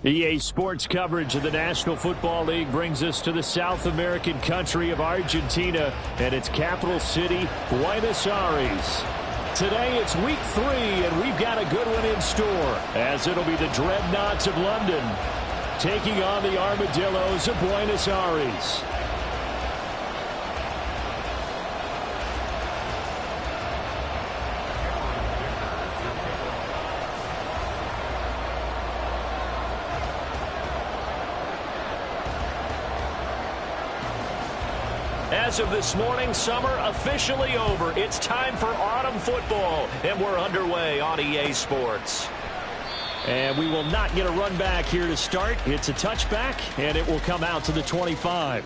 EA Sports coverage of the National Football League brings us to the South American country of Argentina and its capital city, Buenos Aires. Today it's week 3, and we've got a good one in store, as it'll be the Dreadnoughts of London taking on the Armadillos of Buenos Aires. As of this morning, summer officially over. It's time for autumn football, and we're underway on EA Sports. And we will not get a run back here to start. It's a touchback, and it will come out to the 25.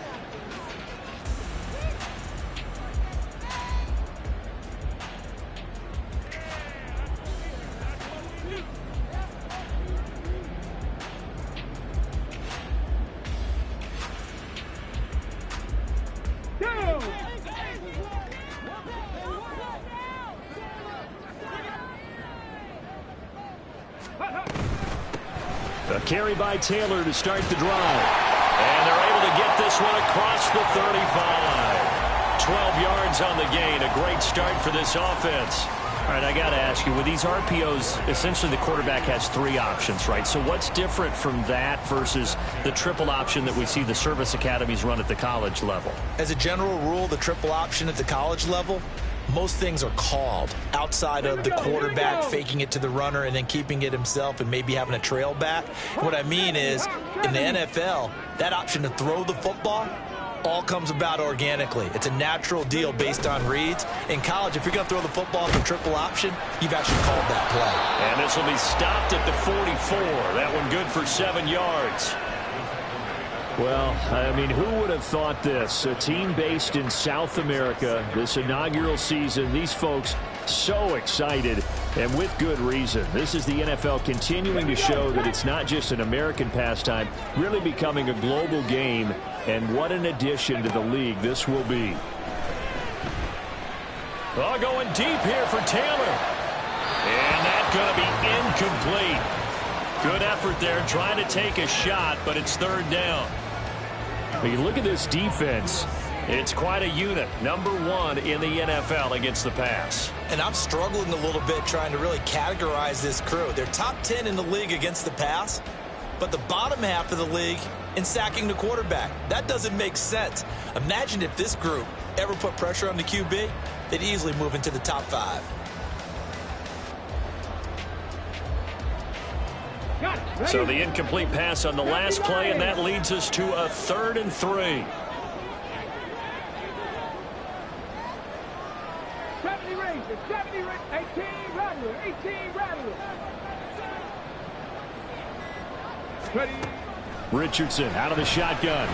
A carry by Taylor to start the drive. And they're able to get this one across the 35. 12 yards on the gain. A great start for this offense. All right, I got to ask you, with these RPOs, essentially the quarterback has 3 options, right? So what's different from that versus the triple option that we see the service academies run at the college level? As a general rule, the triple option at the college level, most things are called outside of the quarterback faking it to the runner and then keeping it himself and maybe having a trail back. What I mean is, in the NFL, that option to throw the football all comes about organically. It's a natural deal based on reads. In college, if you're going to throw the football for triple option, you've actually called that play. And this will be stopped at the 44. That one good for 7 yards. Well, I mean, who would have thought this? A team based in South America, this inaugural season, these folks so excited, and with good reason. This is the NFL continuing to show that it's not just an American pastime, really becoming a global game, and what an addition to the league this will be. Oh, going deep here for Taylor. And that's going to be incomplete. Good effort there, trying to take a shot, but it's 3rd down. When you look at this defense, it's quite a unit. Number 1 in the NFL against the pass. And I'm struggling a little bit trying to really categorize this crew. They're top 10 in the league against the pass, but the bottom half of the league in sacking the quarterback. That doesn't make sense. Imagine if this group ever put pressure on the QB, they'd easily move into the top 5. So the incomplete pass on the last play, and that leads us to a 3rd and 3. 70 Rangers, 70 Rangers, 18 Rattler, 18 Rattler. Richardson out of the shotgun.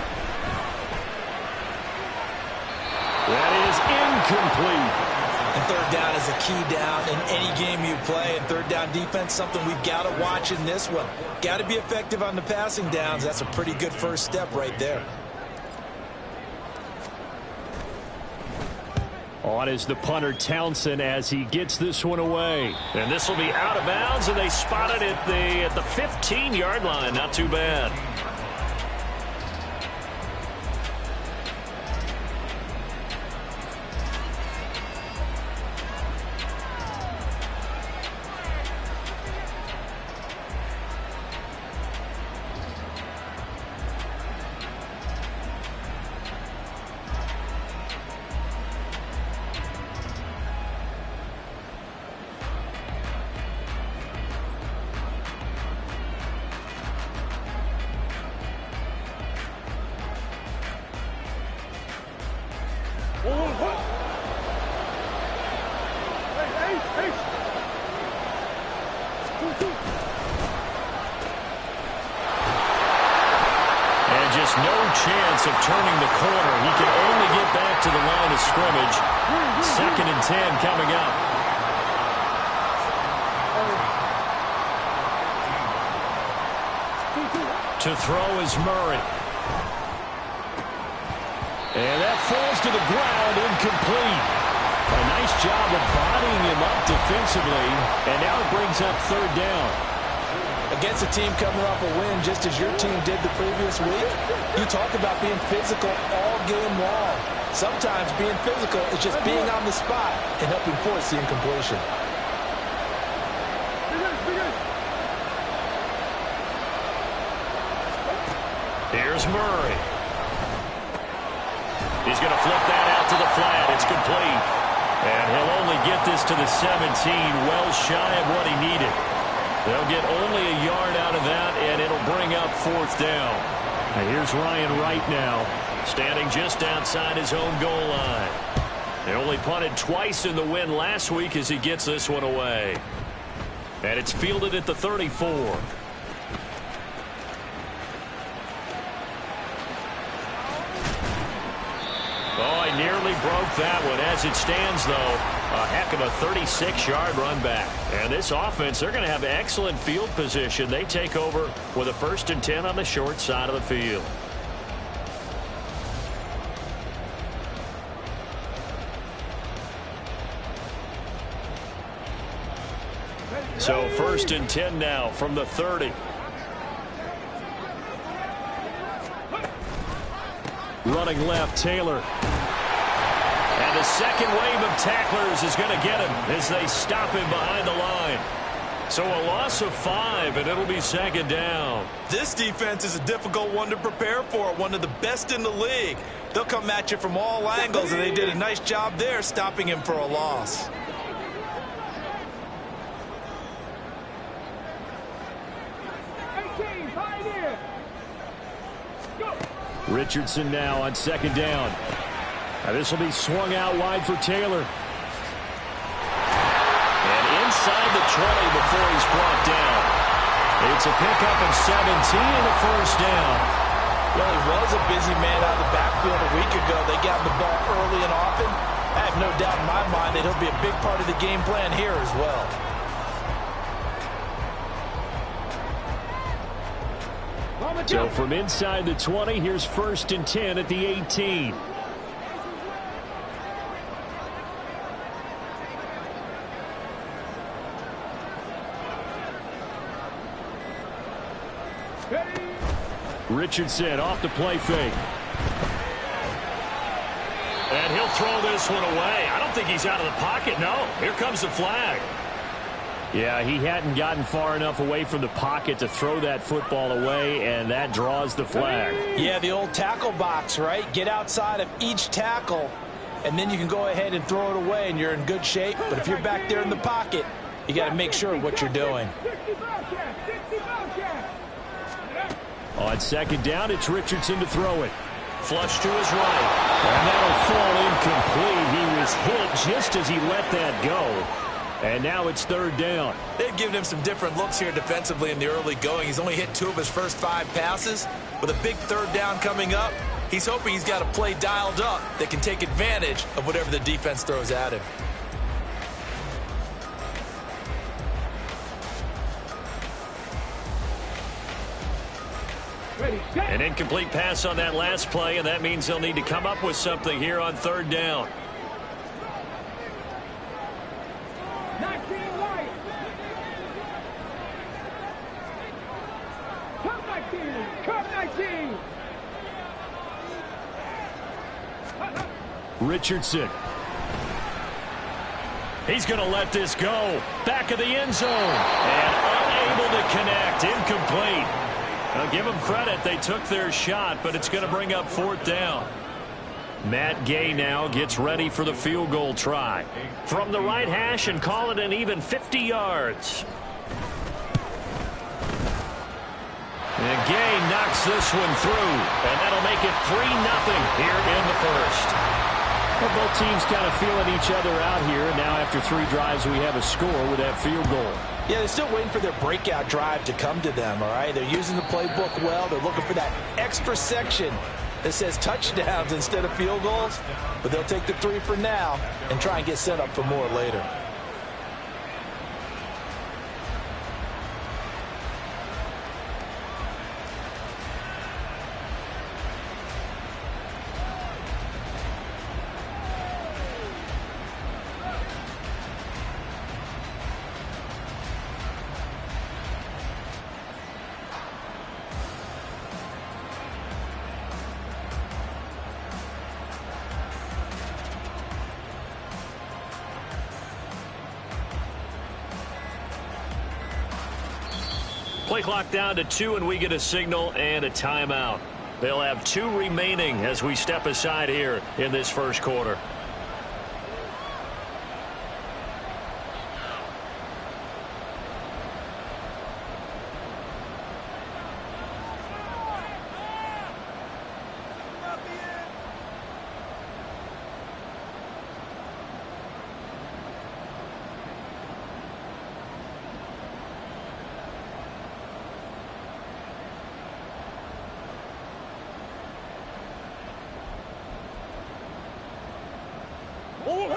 That is incomplete. And 3rd down is a key down in any game you play. And 3rd down defense, something we've got to watch in this one. Got to be effective on the passing downs. That's a pretty good first step right there. On is the punter Townsend as he gets this one away. And this will be out of bounds, and they spot it at the 15-yard line. Not too bad. Just no chance of turning the corner. He can only get back to the line of scrimmage. 2nd and 10 coming up. To throw is Murray. And that falls to the ground, incomplete. A nice job of bodying him up defensively, and now it brings up 3rd down. Against a team coming off a win just as your team did the previous week, you talk about being physical all game long. Sometimes being physical is just being on the spot and helping force the incompletion. Here's Murray. He's going to flip that out to the flat. It's complete. And he'll only get this to the 17, well shy of what he needed. They'll get only a yard out of that, and it'll bring up 4th down. And here's Ryan Wright now, standing just outside his own goal line. They only punted twice in the win last week as he gets this one away. And it's fielded at the 34. Oh, he nearly broke that one. As it stands, though, a heck of a 36-yard run back. And this offense, they're going to have excellent field position. They take over with a 1st and 10 on the short side of the field. So 1st and 10 now from the 30. Running left, Taylor. And the second wave of tacklers is going to get him as they stop him behind the line. So a loss of 5, and it'll be 2nd down. This defense is a difficult one to prepare for, one of the best in the league. They'll come at you from all angles, and they did a nice job there stopping him for a loss. Richardson now on 2nd down. Now this will be swung out wide for Taylor. And inside the 20 before he's brought down. It's a pickup of 17 and a 1st down. Well, he was a busy man out of the backfield a week ago. They got the ball early and often. I have no doubt in my mind that he'll be a big part of the game plan here as well. So from inside the 20, here's 1st and 10 at the 18. Richardson off the play fake. And he'll throw this one away. I don't think he's out of the pocket. No, here comes the flag. Yeah, he hadn't gotten far enough away from the pocket to throw that football away, and that draws the flag. Yeah, the old tackle box, right? Get outside of each tackle, and then you can go ahead and throw it away, and you're in good shape. But if you're back there in the pocket, you got to make sure of what you're doing. On 2nd down, it's Richardson to throw it. Flush to his right. And that'll fall incomplete. He was hit just as he let that go. And now it's 3rd down. They've given him some different looks here defensively in the early going. He's only hit 2 of his first 5 passes. With a big 3rd down coming up, he's hoping he's got a play dialed up that can take advantage of whatever the defense throws at him. An incomplete pass on that last play, and that means they'll need to come up with something here on 3rd down. Richardson. He's going to let this go. Back of the end zone. And unable to connect. Incomplete. Now give them credit. They took their shot, but it's going to bring up 4th down. Matt Gay now gets ready for the field goal try. From the right hash and call it an even 50 yards. And Gay knocks this one through. And that'll make it 3-0 here in the 1st. Well, both teams kind of feeling each other out here. And now after 3 drives, we have a score with that field goal. Yeah, they're still waiting for their breakout drive to come to them, all right? They're using the playbook well. They're looking for that extra section that says touchdowns instead of field goals. But they'll take the 3 for now and try and get set up for more later. Play clock down to 2, and we get a signal and a timeout. They'll have 2 remaining as we step aside here in this first quarter.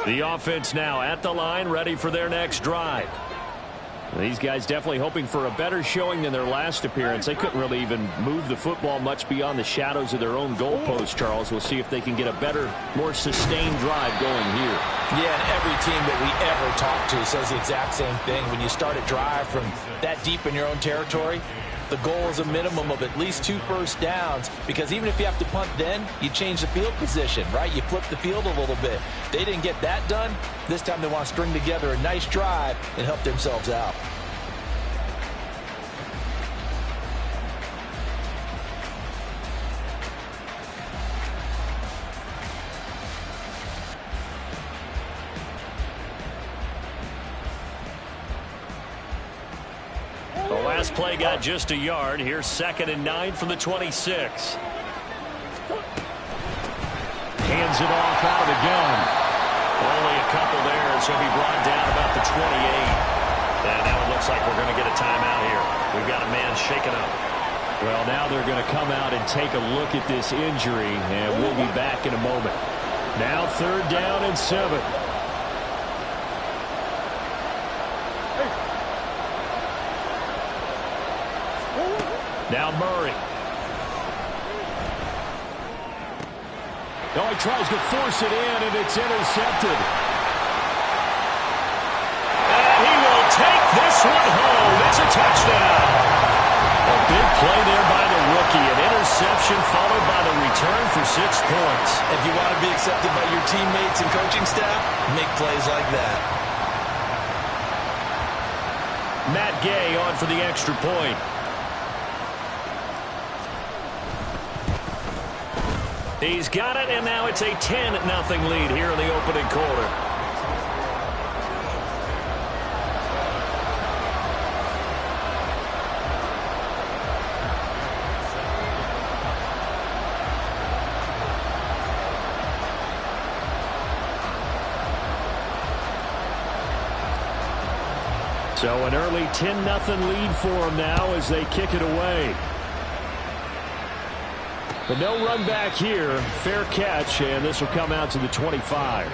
The offense now at the line, ready for their next drive. These guys definitely hoping for a better showing than their last appearance. They couldn't really even move the football much beyond the shadows of their own goalpost, Charles. We'll see if they can get a better, more sustained drive going here. Yeah, and every team that we ever talk to says the exact same thing. When you start a drive from that deep in your own territory, the goal is a minimum of at least 2 first downs, because even if you have to punt then, you change the field position, right? You flip the field a little bit. They didn't get that done. This time they want to string together a nice drive and help themselves out. Play got just a yard. Here's 2nd and 9 from the 26. Hands it off out of the gun. Only a couple there, so he'll be brought down about the 28. And now it looks like we're going to get a timeout here. We've got a man shaken up. Well, now they're going to come out and take a look at this injury, and we'll be back in a moment. Now 3rd down and 7. Now Murray. Oh, he tries to force it in, and it's intercepted. And he will take this one home. It's a touchdown. A big play there by the rookie. An interception followed by the return for 6 points. If you want to be accepted by your teammates and coaching staff, make plays like that. Matt Gay on for the extra point. He's got it, and now it's a 10-0 lead here in the opening quarter. So an early 10-0 lead for them now as they kick it away. But no run back here. Fair catch, and this will come out to the 25.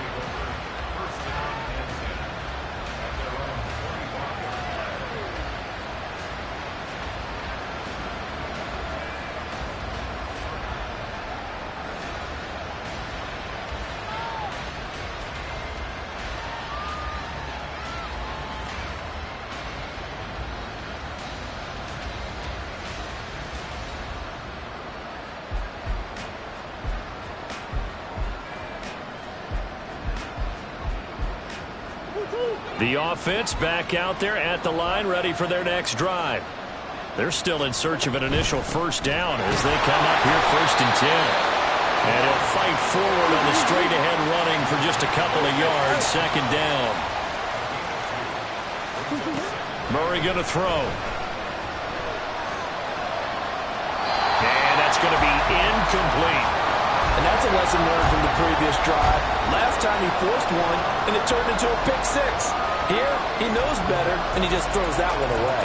The offense back out there at the line, ready for their next drive. They're still in search of an initial first down as they come up here 1st and 10. And he'll fight forward on the straight-ahead running for just a couple of yards. 2nd down. Murray going to throw. And that's going to be incomplete. And that's a lesson learned from the previous drive. Last time he forced one, and it turned into a pick 6. Here, he knows better, and he just throws that one away.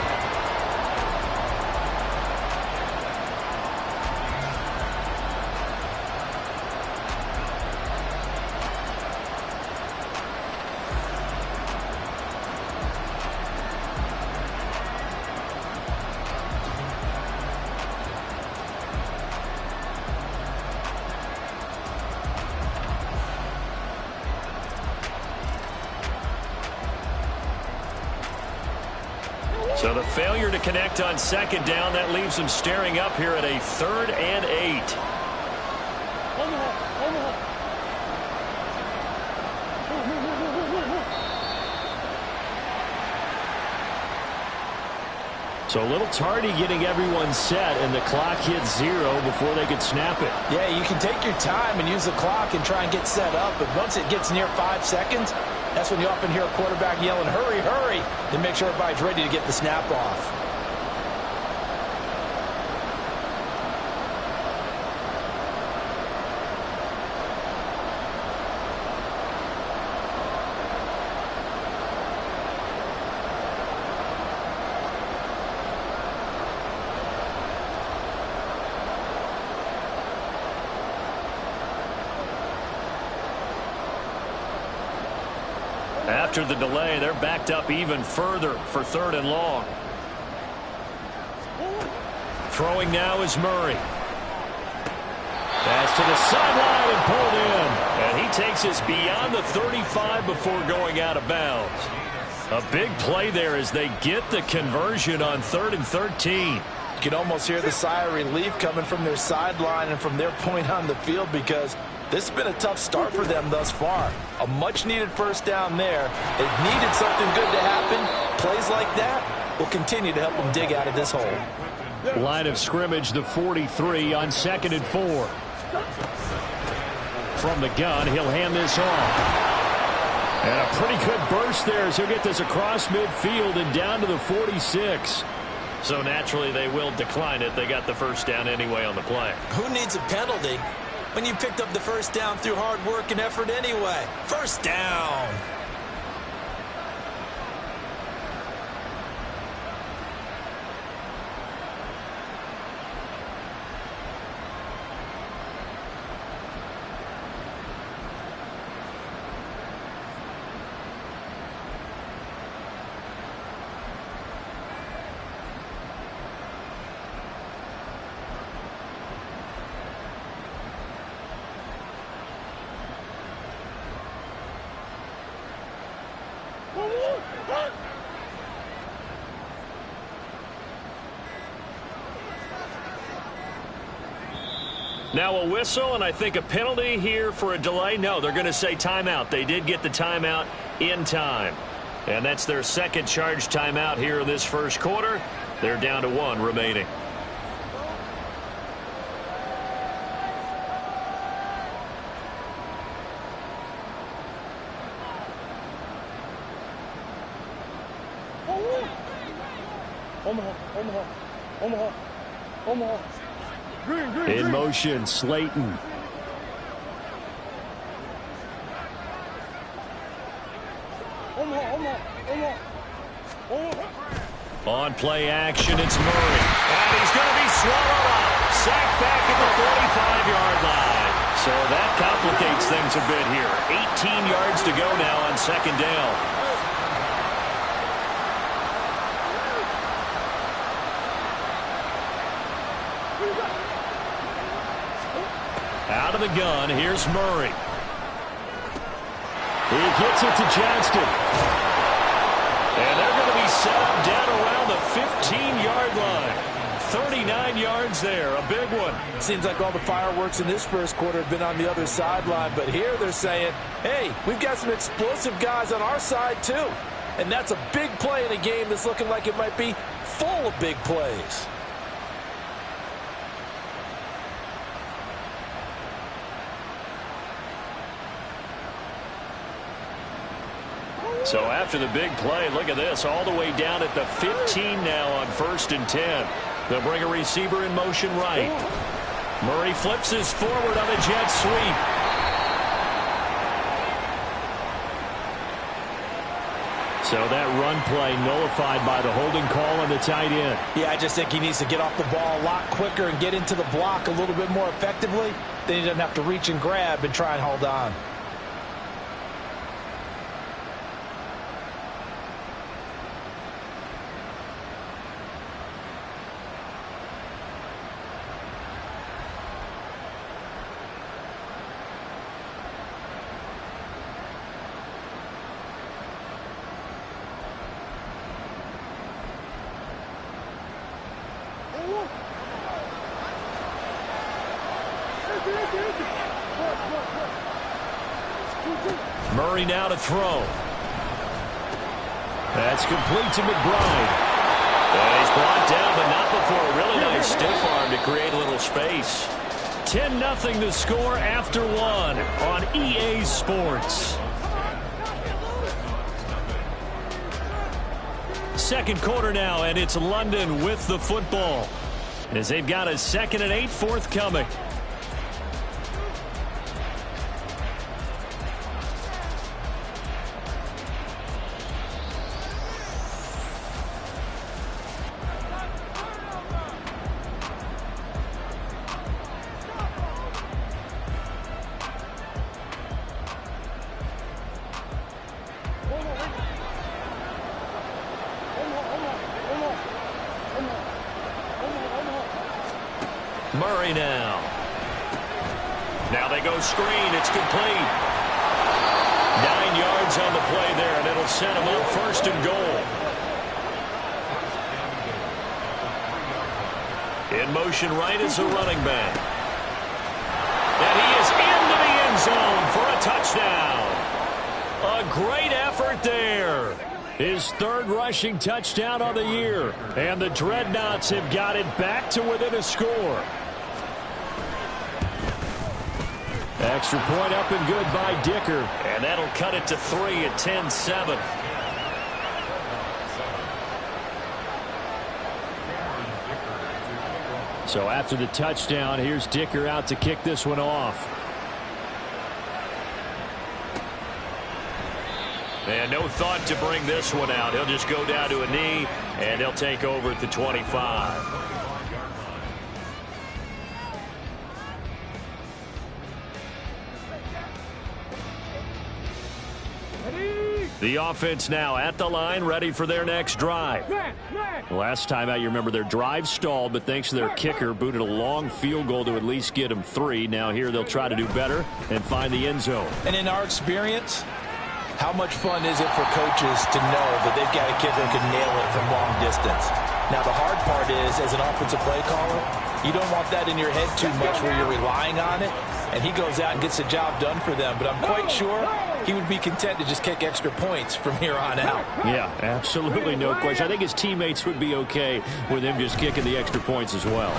So the failure to connect on 2nd down, that leaves them staring up here at a 3rd and 8. So a little tardy getting everyone set, and the clock hits 0 before they could snap it. Yeah, you can take your time and use the clock and try and get set up, but once it gets near 5 seconds, that's when you often hear a quarterback yelling, hurry, hurry, to make sure everybody's ready to get the snap off. After the delay, they're backed up even further for 3rd and long. Throwing now is Murray. Pass to the sideline and pulled in. And he takes us beyond the 35 before going out of bounds. A big play there as they get the conversion on 3rd and 13. You can almost hear the sigh of relief coming from their sideline and from their point on the field, because this has been a tough start for them thus far. A much-needed first down there. They needed something good to happen. Plays like that will continue to help them dig out of this hole. Line of scrimmage, the 43 on 2nd and 4. From the gun, he'll hand this off. And a pretty good burst there as he'll get this across midfield and down to the 46. So naturally they will decline it. They got the first down anyway on the play. Who needs a penalty when you picked up the first down through hard work and effort anyway? First down. Now a whistle, and I think a penalty here for a delay. No, they're going to say timeout. They did get the timeout in time. And that's their second charge timeout here in this first quarter. They're down to 1 remaining. In motion, Slayton. On play action, it's Murray. And he's going to be swallowed up. Sacked back at the 45-yard line. So that complicates things a bit here. 18 yards to go now on 2nd down. Out of the gun, here's Murray. He gets it to Johnston. And they're going to be set up down around the 15-yard line. 39 yards there, a big one. Seems like all the fireworks in this first quarter have been on the other sideline, but here they're saying, hey, we've got some explosive guys on our side too. And that's a big play in a game that's looking like it might be full of big plays. So after the big play, look at this, all the way down at the 15 now on 1st and 10. They'll bring a receiver in motion right. Murray flips his forward on a jet sweep. So that run play nullified by the holding call on the tight end. Yeah, I just think he needs to get off the ball a lot quicker and get into the block a little bit more effectively. Then he doesn't have to reach and grab and try and hold on. Murray now to throw. That's complete to McBride. And he's brought space. 10-0 the score after one on EA Sports. Second quarter now, and it's London with the football as they've got a 2nd and 8 forthcoming. Murray now. Now they go screen. It's complete. 9 yards on the play there, and it'll set him up 1st and goal. In motion right is the running back. And he is into the end zone for a touchdown. A great effort there. His 3rd rushing touchdown on the year. And the Dreadnoughts have got it back to within a score. Extra point up and good by Dicker. And that'll cut it to 3 at 10-7. So after the touchdown, here's Dicker out to kick this one off. And no thought to bring this one out. He'll just go down to a knee, and he'll take over at the 25. The offense now at the line, ready for their next drive. Last time out, you remember their drive stalled, but thanks to their kicker, booted a long field goal to at least get them 3. Now here they'll try to do better and find the end zone. And in our experience, how much fun is it for coaches to know that they've got a kicker who can nail it from long distance? Now, the hard part is, as an offensive play caller, you don't want that in your head too much where you're relying on it, and he goes out and gets the job done for them. But I'm quite sure he would be content to just kick extra points from here on out. Yeah, absolutely no question. I think his teammates would be okay with him just kicking the extra points as well.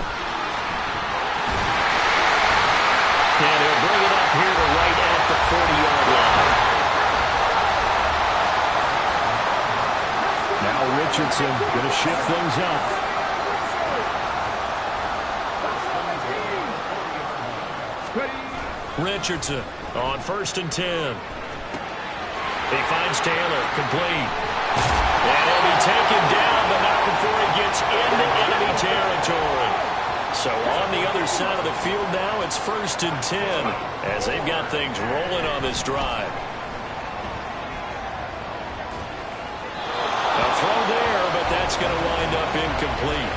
And he'll bring it up here to right at the 40-yard line. Now Richardson going to shift things up. Richardson on 1st and 10. He finds Taylor, complete. And he'll be taken down, but not before he gets into enemy territory. So on the other side of the field now, it's 1st and 10 as they've got things rolling on this drive. A throw there, but that's going to wind up incomplete.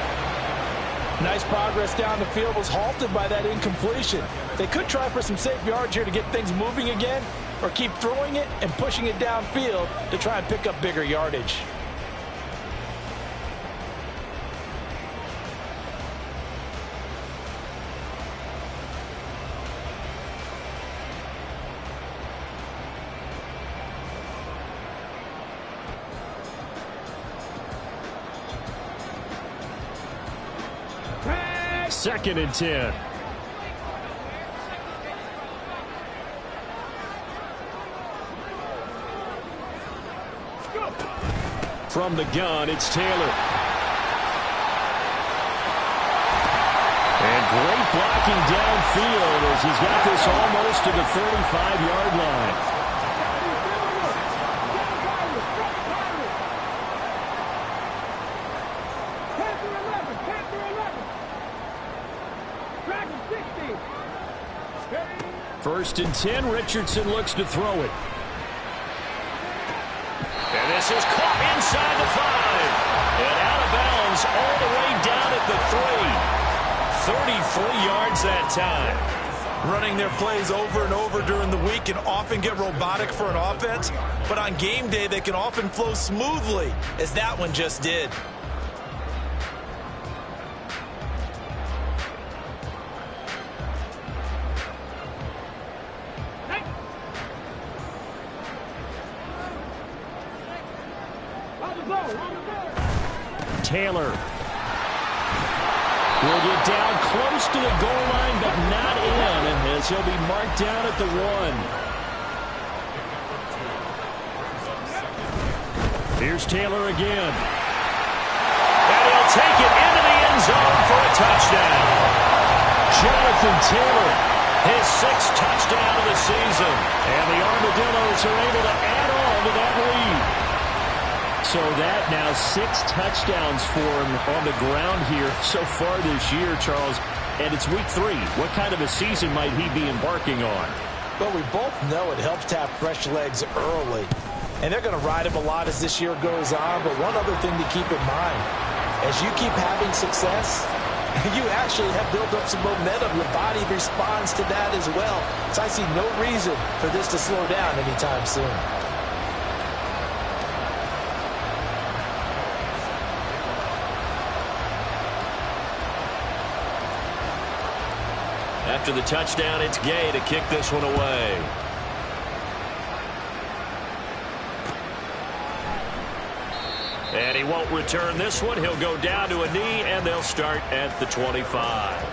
Nice progress down the field was halted by that incompletion. They could try for some safe yards here to get things moving again, or keep throwing it and pushing it downfield to try and pick up bigger yardage. Second and 10. From the gun, it's Taylor. And great blocking downfield as he's got this almost to the 45-yard line. First and 10, Richardson looks to throw it. And this is caught inside the 5. And out of bounds all the way down at the 3. 33 yards that time. Running their plays over and over during the week can often get robotic for an offense, but on game day they can often flow smoothly, as that one just did. Taylor. Will get down close to the goal line, but not in, as he'll be marked down at the 1. Here's Taylor again. And he'll take it into the end zone for a touchdown. Jonathan Taylor, his 6th touchdown of the season. And the Armadillos are able to add on to that lead. So that now 6 touchdowns for him on the ground here so far this year, Charles. And it's week 3. What kind of a season might he be embarking on? Well, we both know it helps to have fresh legs early. And they're going to ride him a lot as this year goes on. But one other thing to keep in mind, as you keep having success, you actually have built up some momentum. Your body responds to that as well. So I see no reason for this to slow down anytime soon. After the touchdown, it's Gay to kick this one away. And he won't return this one. He'll go down to a knee, and they'll start at the 25.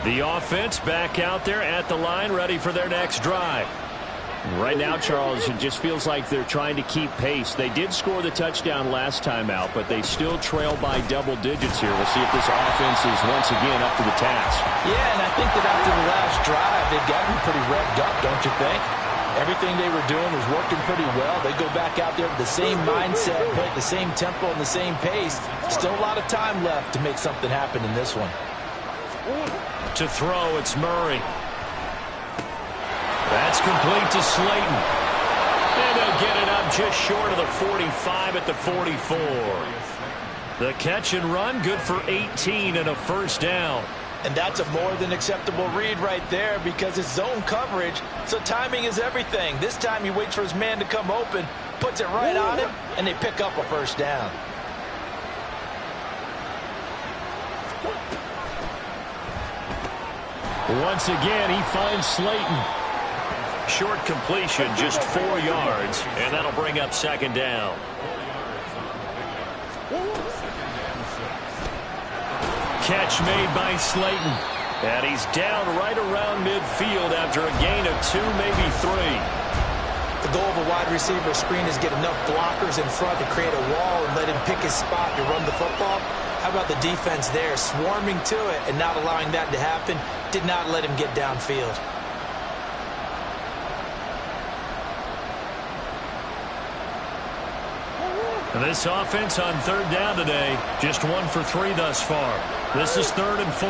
The offense back out there at the line, ready for their next drive. Right now, Charles, it just feels like they're trying to keep pace. They did score the touchdown last time out, but they still trail by double digits here. We'll see if this offense is once again up to the task. Yeah, and I think that after the last drive, they've got to be pretty revved up, don't you think? Everything they were doing was working pretty well. They go back out there with the same mindset, play at the same tempo and the same pace. Still a lot of time left to make something happen in this one. To throw, it's Murray. That's complete to Slayton. And they'll get it up just short of the 45 at the 44. The catch and run, good for 18 and a first down. And that's a more than acceptable read right there because it's zone coverage, so timing is everything. This time he waits for his man to come open, puts it right on him, and they pick up a first down. Once again, he finds Slayton. Short completion, just 4 yards, and that'll bring up second down. Catch made by Slayton. And he's down right around midfield after a gain of 2, maybe 3. The goal of a wide receiver screen is get enough blockers in front to create a wall and let him pick his spot to run the football. How about the defense there, swarming to it and not allowing that to happen? Did not let him get downfield. And this offense on third down today, just 1 for 3 thus far. This is 3rd and 4.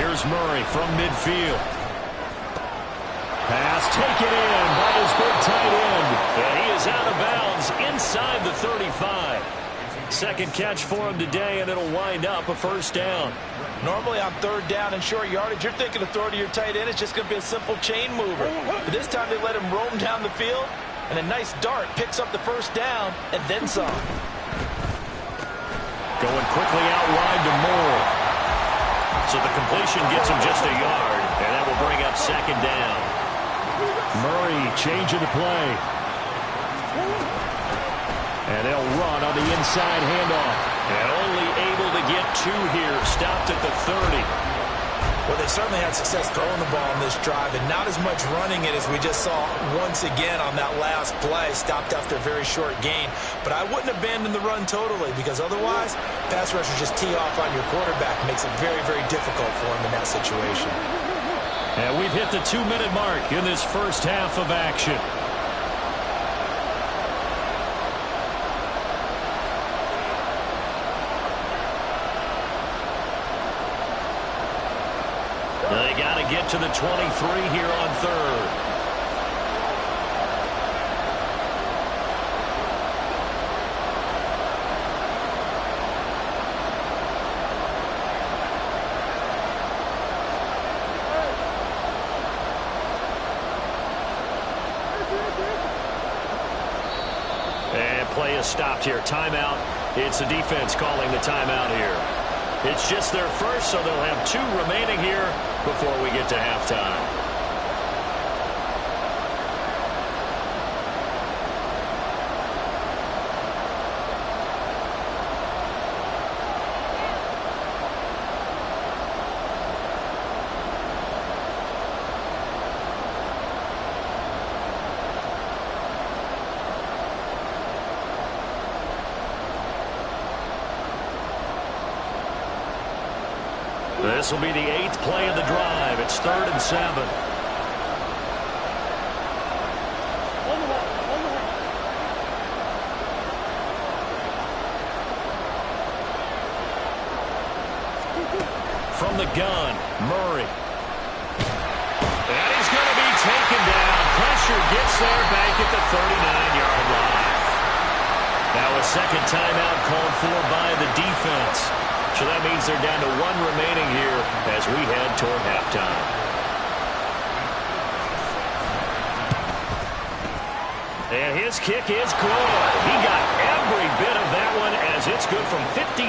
Here's Murray from midfield. Pass taken in by his big tight end. And he is out of bounds inside the 35. Second catch for him today, and it'll wind up a first down. Normally on third down and short yardage, you're thinking of throw to your tight end. It's just going to be a simple chain mover. But this time they let him roam down the field, and a nice dart picks up the first down and then some. Going quickly out wide to Moore. So the completion gets him just a yard, and that will bring up second down. Murray changing the play. And they'll run on the inside handoff. And only able to get 2 here. Stopped at the 30. Well, they certainly had success throwing the ball in this drive, and not as much running it as we just saw once again on that last play. Stopped after a very short gain. But I wouldn't abandon the run totally, because otherwise, pass rushers just tee off on your quarterback. Makes it very, very difficult for him in that situation. And we've hit the 2-minute mark in this first half of action. They got to get to the 23 here on third. And play is just stopped here. Timeout. It's the defense calling the timeout here. It's just their first, so they'll have 2 remaining here before we get to halftime. This will be the 8th play of the drive. It's 3rd and 7. From the gun, Murray. And he's going to be taken down. Pressure gets there back at the 39-yard line. Now a second timeout called for by the defense. So that means they're down to 1 remaining here as we head toward halftime. And his kick is good. He got every bit of that one as it's good from 56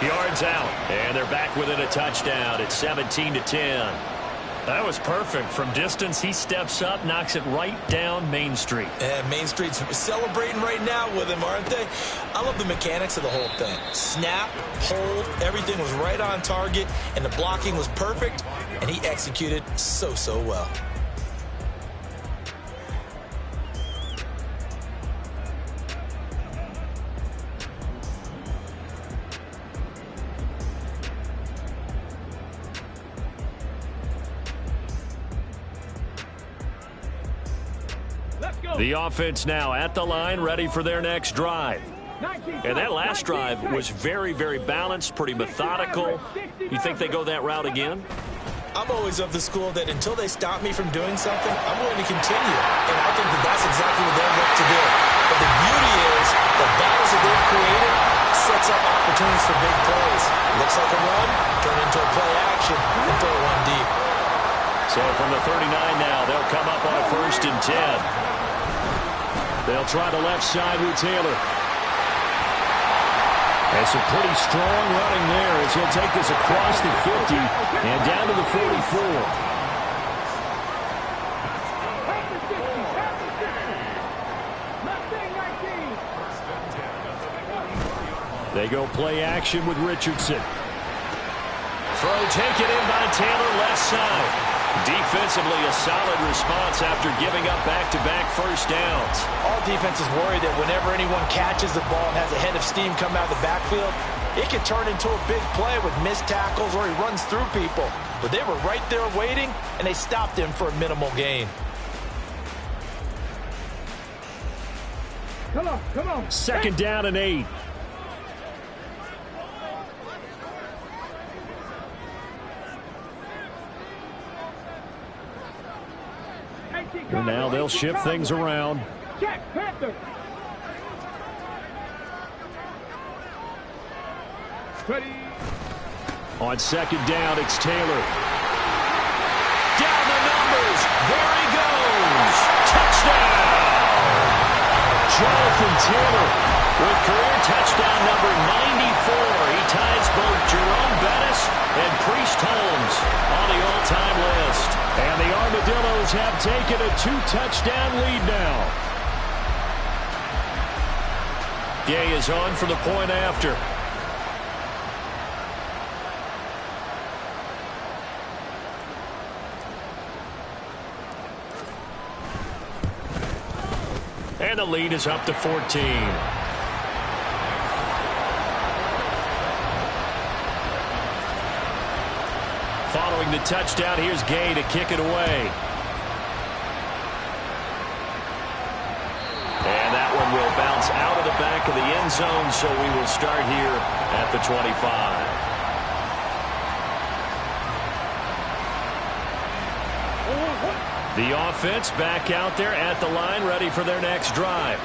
yards out. And they're back within a touchdown. It's 17-10. That was perfect. From distance, he steps up, knocks it right down Main Street. And Main Street's celebrating right now with him, aren't they? I love the mechanics of the whole thing. Snap, hold, everything was right on target, and the blocking was perfect, and he executed so well. The offense now at the line, ready for their next drive. And that last drive was very, very balanced, pretty methodical. You think they go that route again? I'm always of the school that until they stop me from doing something, I'm going to continue. And I think that that's exactly what they'll look to do. But the beauty is the battles that they've created sets up opportunities for big plays. Looks like a run, turn into a play action, and throw one deep. So from the 39 now, they'll come up on a 1st and 10. They'll try the left side with Taylor. And some pretty strong running there as he'll take this across the 50 and down to the 44. They go play action with Richardson. Throw taken in by Taylor left side. Defensively, a solid response after giving up back-to-back first downs. All defenses worry that whenever anyone catches the ball and has a head of steam come out of the backfield, it can turn into a big play with missed tackles or he runs through people. But they were right there waiting, and they stopped him for a minimal gain. Come on. 2nd down and 8. And now they'll shift things around. Check, Panther. Ready. On 2nd down, it's Taylor. Down the numbers. There he goes. Touchdown. Jonathan Taylor with career touchdown number 94. He ties both Jerome Bettis and Priest Holmes on the all-time list. And the Armadillos have taken a 2-touchdown lead now. Gay is on for the point after. And the lead is up to 14. Following the touchdown, here's Gay to kick it away. And that one will bounce out of the back of the end zone, so we will start here at the 25. The offense back out there at the line, ready for their next drive.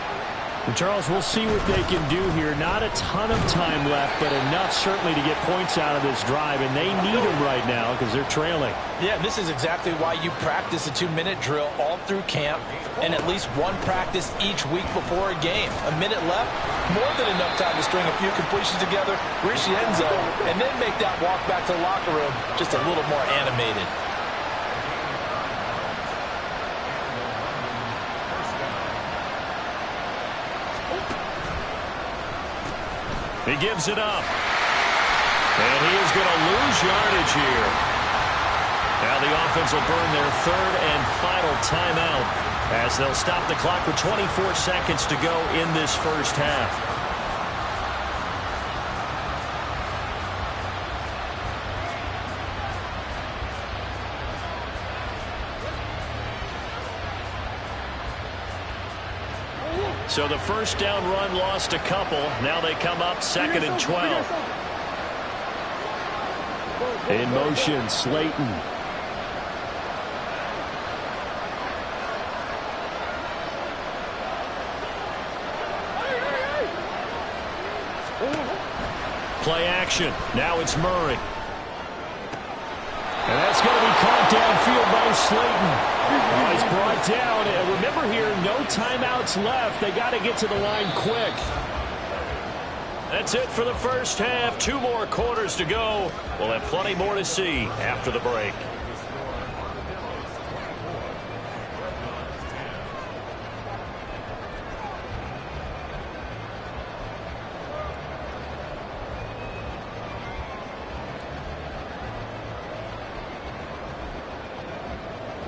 And Charles, we'll see what they can do here. Not a ton of time left, but enough certainly to get points out of this drive, and they need them right now because they're trailing. Yeah, this is exactly why you practice a 2-minute drill all through camp and at least one practice each week before a game. A minute left, more than enough time to string a few completions together, reach the end zone, and then make that walk back to the locker room just a little more animated. He gives it up. And he is going to lose yardage here. Now the offense will burn their third and final timeout as they'll stop the clock with 24 seconds to go in this first half. So the first down run lost a couple. Now they come up 2nd and 12. In motion, Slayton. Play action. Now it's Murray. And that's going to be caught downfield by Slayton. He's brought down. And remember here, no timeouts left. They got to get to the line quick. That's it for the first half. 2 more quarters to go. We'll have plenty more to see after the break.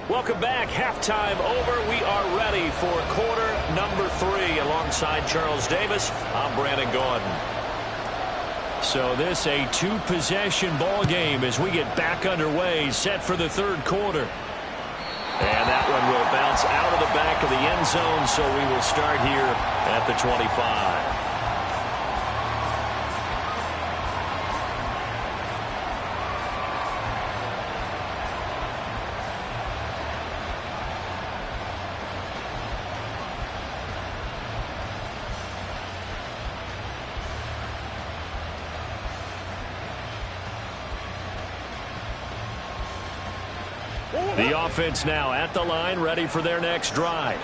Welcome back. Halftime over. We are ready for quarter number 3. Alongside Charles Davis, I'm Brandon Gordon. So this a 2-possession ball game as we get back underway, set for the third quarter. And that one will bounce out of the back of the end zone, so we will start here at the 25. The offense now at the line, ready for their next drive.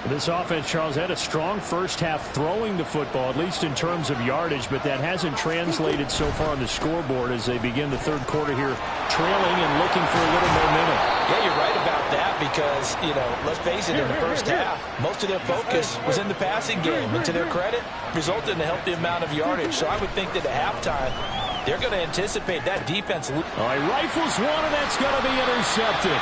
This offense, Charles, had a strong first half throwing the football, at least in terms of yardage, but that hasn't translated so far on the scoreboard as they begin the third quarter here, trailing and looking for a little momentum. Yeah, you're right about that because, you know, let's face it, in the first half, most of their focus was in the passing game, and to their credit, resulted in a healthy amount of yardage. So I would think that at halftime, they're going to anticipate that defense. All right, rifles one, and that's going to be intercepted.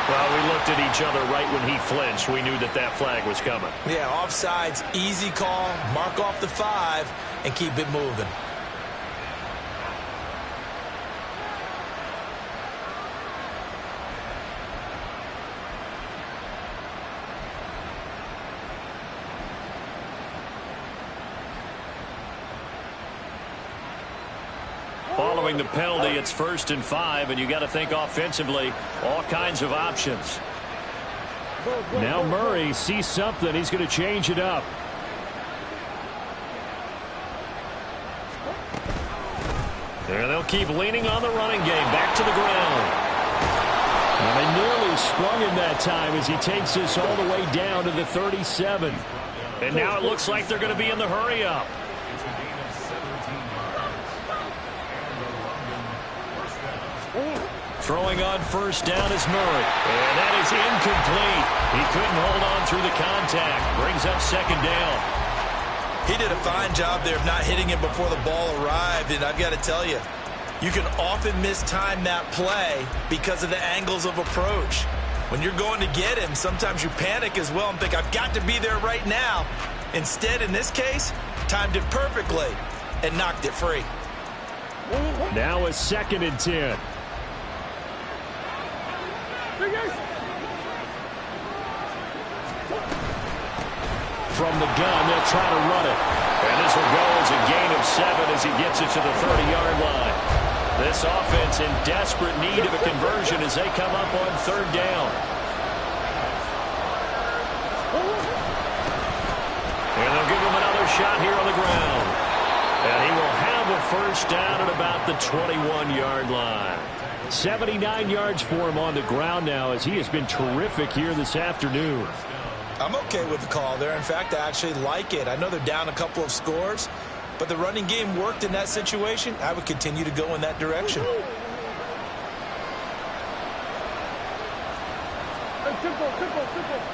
Well, we looked at each other right when he flinched. We knew that that flag was coming. Yeah, offsides, easy call, mark off the 5, and keep it moving. Following the penalty, it's 1st and 5, and you got to think offensively, all kinds of options. Now Murray sees something. He's going to change it up. There, they'll keep leaning on the running game. Back to the ground. And they nearly sprung him that time as he takes this all the way down to the 37. And now it looks like they're going to be in the hurry-up. Throwing on 1st down is Murray. And that is incomplete. He couldn't hold on through the contact. Brings up 2nd down. He did a fine job there of not hitting him before the ball arrived. And I've got to tell you, you can often mistime that play because of the angles of approach. When you're going to get him, sometimes you panic as well and think, I've got to be there right now. Instead, in this case, timed it perfectly and knocked it free. Now a 2nd and 10. From the gun, they'll try to run it. And this will go as a gain of 7 as he gets it to the 30-yard line. This offense in desperate need of a conversion as they come up on 3rd down. shot here on the ground. And he will have a first down at about the 21-yard line. 79 yards for him on the ground now, as he has been terrific here this afternoon. I'm okay with the call there. In fact, I actually like it. I know they're down a couple of scores, but the running game worked in that situation. I would continue to go in that direction.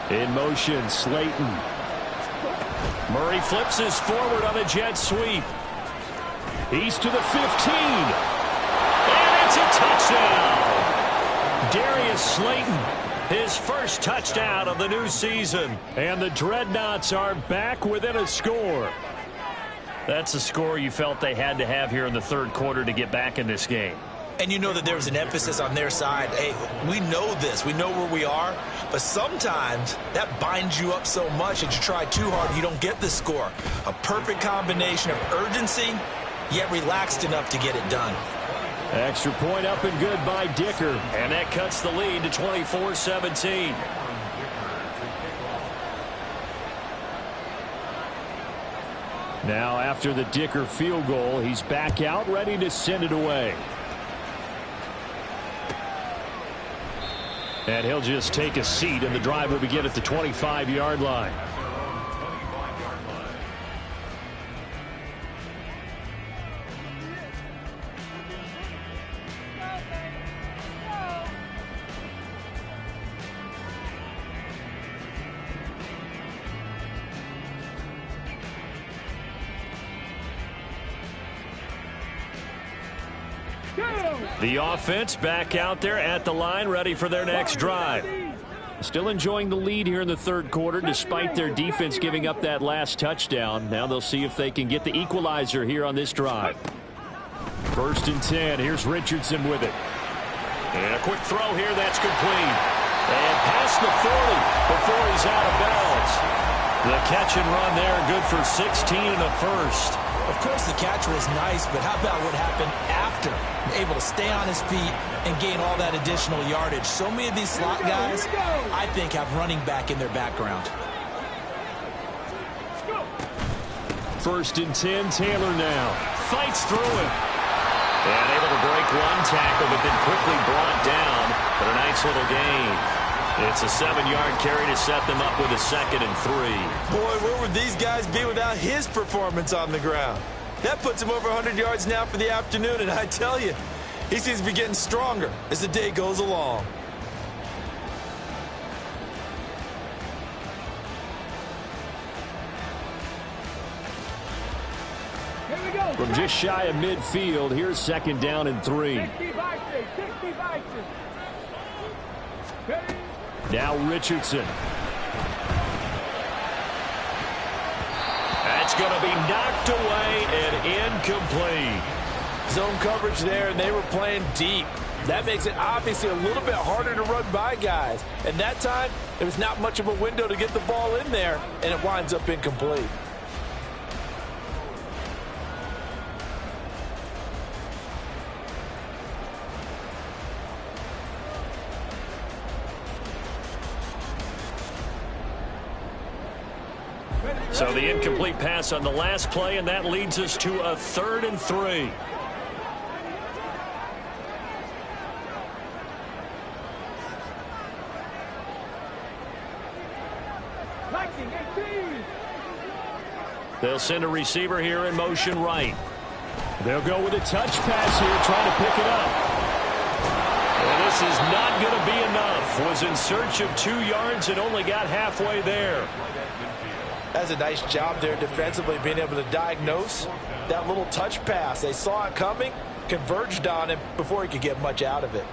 In motion, Slayton. Murray flips his forward on a jet sweep. He's to the 15. And it's a touchdown. Darius Slayton, his first touchdown of the new season. And the Dreadnoughts are back within a score. That's a score you felt they had to have here in the third quarter to get back in this game. And you know that there's an emphasis on their side. Hey, we know this. We know where we are. But sometimes that binds you up so much that you try too hard, you don't get the score. A perfect combination of urgency, yet relaxed enough to get it done. Extra point up and good by Dicker. And that cuts the lead to 24-17. Now after the Dicker field goal, he's back out ready to send it away. And he'll just take a seat, and the drive will begin at the 25-yard line. The offense back out there at the line, ready for their next drive. Still enjoying the lead here in the third quarter, despite their defense giving up that last touchdown. Now they'll see if they can get the equalizer here on this drive. 1st and 10. Here's Richardson with it. And a quick throw here. That's complete. And past the 40 before he's out of bounds. The catch and run there, good for 16 and a first. Of course, the catch was nice, but how about what happened after? Able to stay on his feet and gain all that additional yardage. So many of these slot guys, I think, have running back in their background. 1st and 10, Taylor now. Fights through it. And able to break one tackle, but then quickly brought down. But a nice little gain. It's a 7-yard carry to set them up with a 2nd and 3. Boy, where would these guys be without his performance on the ground? That puts him over 100 yards now for the afternoon, and I tell you, he seems to be getting stronger as the day goes along. From just shy of midfield, here's 2nd down and 3. Now Richardson. That's going to be knocked away and incomplete. Zone coverage there, and they were playing deep. That makes it obviously a little bit harder to run by guys. And that time, there was not much of a window to get the ball in there, and it winds up incomplete. So the incomplete pass on the last play, and that leads us to a 3rd and 3. They'll send a receiver here in motion right. They'll go with a touch pass here, trying to pick it up. And this is not going to be enough. Was in search of 2 yards and only got halfway there. That's a nice job there defensively, being able to diagnose that little touch pass. They saw it coming, converged on him before he could get much out of it.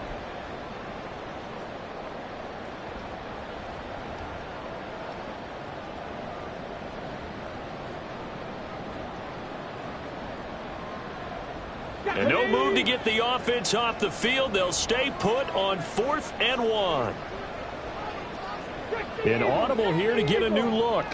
And no move to get the offense off the field. They'll stay put on 4th and 1. An audible here to get a new look.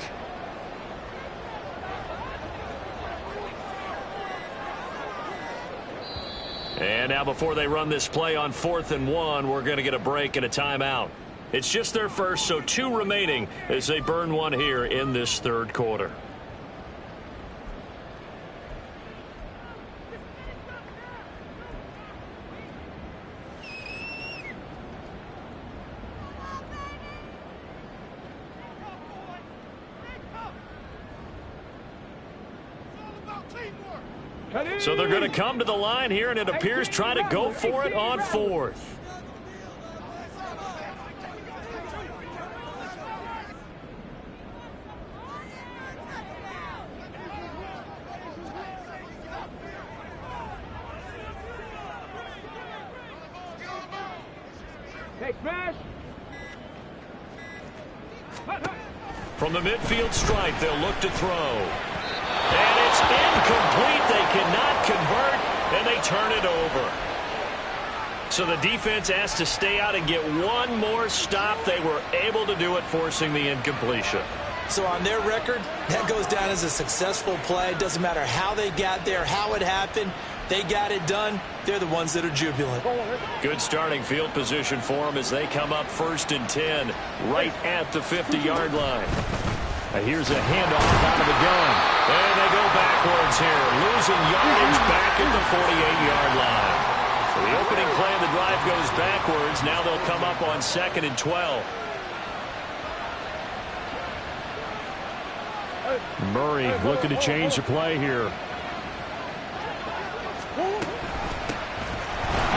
And now before they run this play on 4th and 1, we're going to get a break and a timeout. It's just their first, so 2 remaining as they burn one here in this third quarter. So they're going to come to the line here, and it appears trying to go for it on fourth. From the midfield stripe, they'll look to throw. And it's incomplete. They cannot convert, and they turn it over. So the defense asked to stay out and get one more stop. They were able to do it, forcing the incompletion. So on their record, that goes down as a successful play. Doesn't matter how they got there, how it happened. They got it done. They're the ones that are jubilant. Good starting field position for them as they come up 1st and 10 right at the 50-yard line. Here's a handoff out of the gun. And they go backwards here, losing yardage back at the 48-yard line. So the opening play of the drive goes backwards. Now they'll come up on 2nd and 12. Murray looking to change the play here.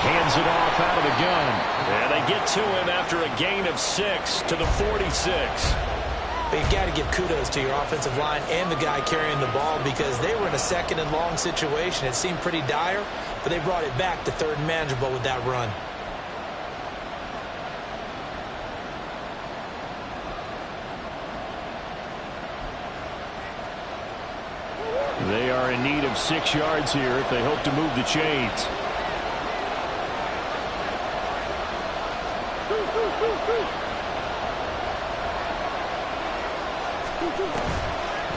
Hands it off out of the gun. And they get to him after a gain of 6 to the 46. But you got to give kudos to your offensive line and the guy carrying the ball because they were in a 2nd and long situation. It seemed pretty dire, but they brought it back to 3rd and manageable with that run. They are in need of 6 yards here if they hope to move the chains.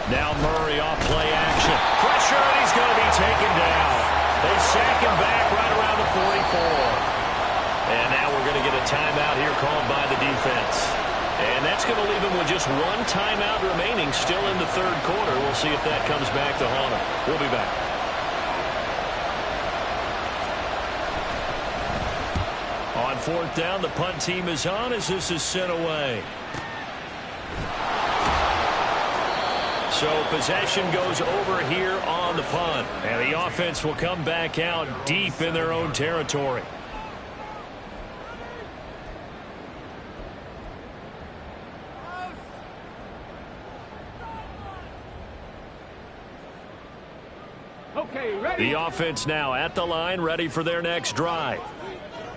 Now Murray off play action. Pressure, and he's going to be taken down. They sack him back right around the 44. And now we're going to get a timeout here called by the defense. And that's going to leave him with just one timeout remaining still in the 3rd quarter. We'll see if that comes back to haunt him. We'll be back. On 4th down, the punt team is on as this is sent away. So possession goes over here on the punt. And the offense will come back out deep in their own territory. The offense now at the line, ready for their next drive.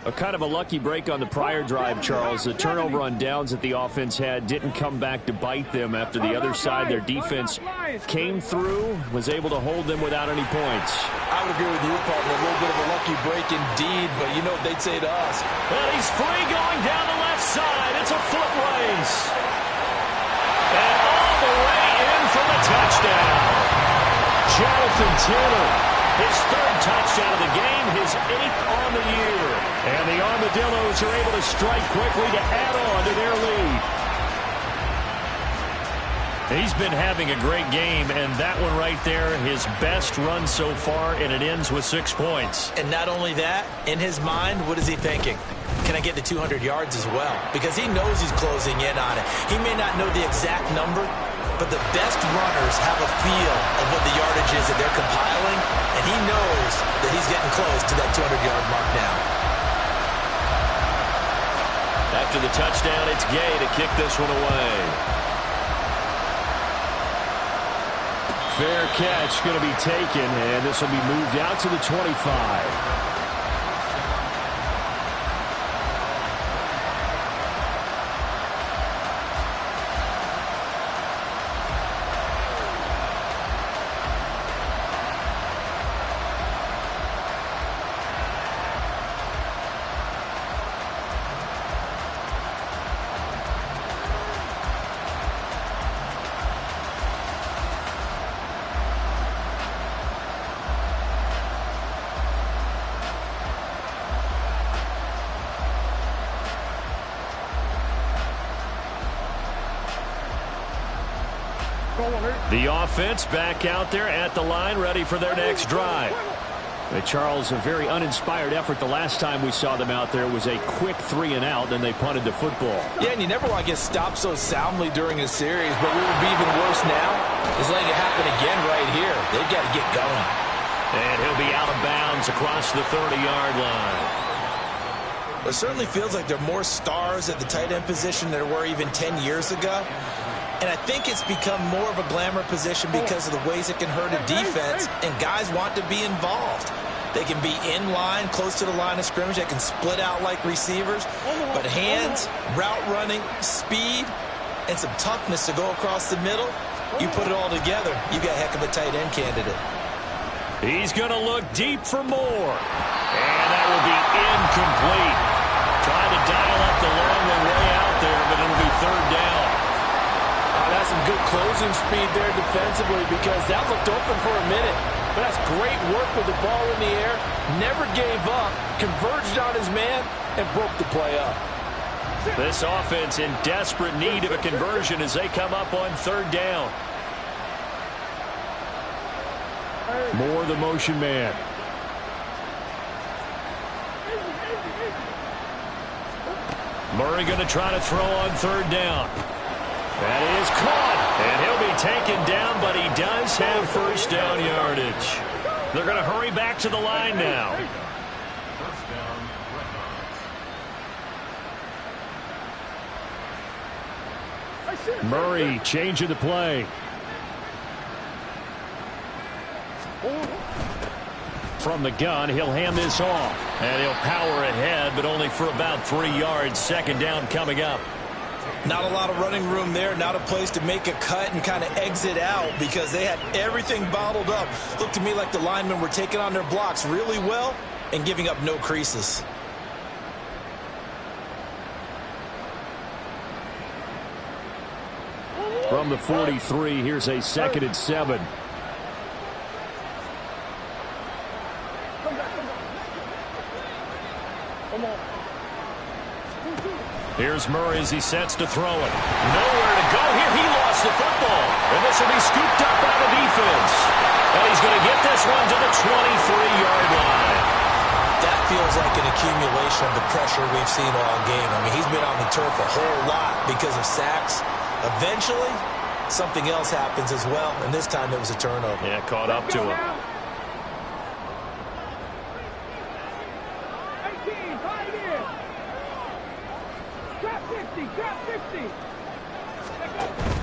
A kind of a lucky break on the prior drive, Charles. The turnover on downs that the offense had didn't come back to bite them after the other side. Their defense came through, was able to hold them without any points. I would agree with you, partner. A little bit of a lucky break indeed, but you know what they'd say to us. Well, he's free going down the left side. It's a foot race. And all the way in for the touchdown. Jonathan Taylor, his 3rd touchdown of the game, his 8th on the year. And the Armadillos are able to strike quickly to add on to their lead. He's been having a great game, and that one right there, his best run so far, and it ends with 6 points. And not only that, in his mind, what is he thinking? Can I get to 200 yards as well? Because he knows he's closing in on it. He may not know the exact number, but the best runners have a feel of what the yardage is that they're compiling, and he knows that he's getting close to that 200-yard mark now. After the touchdown, it's Gay to kick this one away. Fair catch going to be taken, and this will be moved out to the 25. The offense back out there at the line, ready for their next drive. Charles, a very uninspired effort the last time we saw them out there. Was a quick 3 and out, then they punted the football. Yeah, and you never want to get stopped so soundly during a series, but what would be even worse now is letting it happen again right here. They've got to get going. And he'll be out of bounds across the 30-yard line. It certainly feels like there are more stars at the tight end position than there were even 10 years ago. And I think it's become more of a glamour position because of the ways it can hurt a defense, and guys want to be involved. They can be in line, close to the line of scrimmage. They can split out like receivers. But hands, route running, speed, and some toughness to go across the middle, you put it all together, you got a heck of a tight end candidate. He's going to look deep for more. And that will be incomplete. Trying to dial up the long one way out there, but it'll be third down. That's some good closing speed there defensively because that looked open for a minute. But that's great work with the ball in the air. Never gave up, converged on his man, and broke the play up. This offense in desperate need of a conversion as they come up on third down. More the motion man. Murray going to try to throw on third down. That is caught, and he'll be taken down, but he does have first down yardage. They're going to hurry back to the line now. Murray changing the play. From the gun, he'll hand this off, and he'll power ahead, but only for about 3 yards. Second down coming up. Not a lot of running room there, not a place to make a cut and kind of exit out because they had everything bottled up. Looked to me like the linemen were taking on their blocks really well and giving up no creases. From the 43, here's a 2nd and 7. Here's Murray as he sets to throw it. Nowhere to go here. He lost the football. And this will be scooped up by the defense. And he's going to get this one to the 23-yard line. That feels like an accumulation of the pressure we've seen all game. I mean, he's been on the turf a whole lot because of sacks. Eventually, something else happens as well. And this time it was a turnover. Yeah, caught up to him.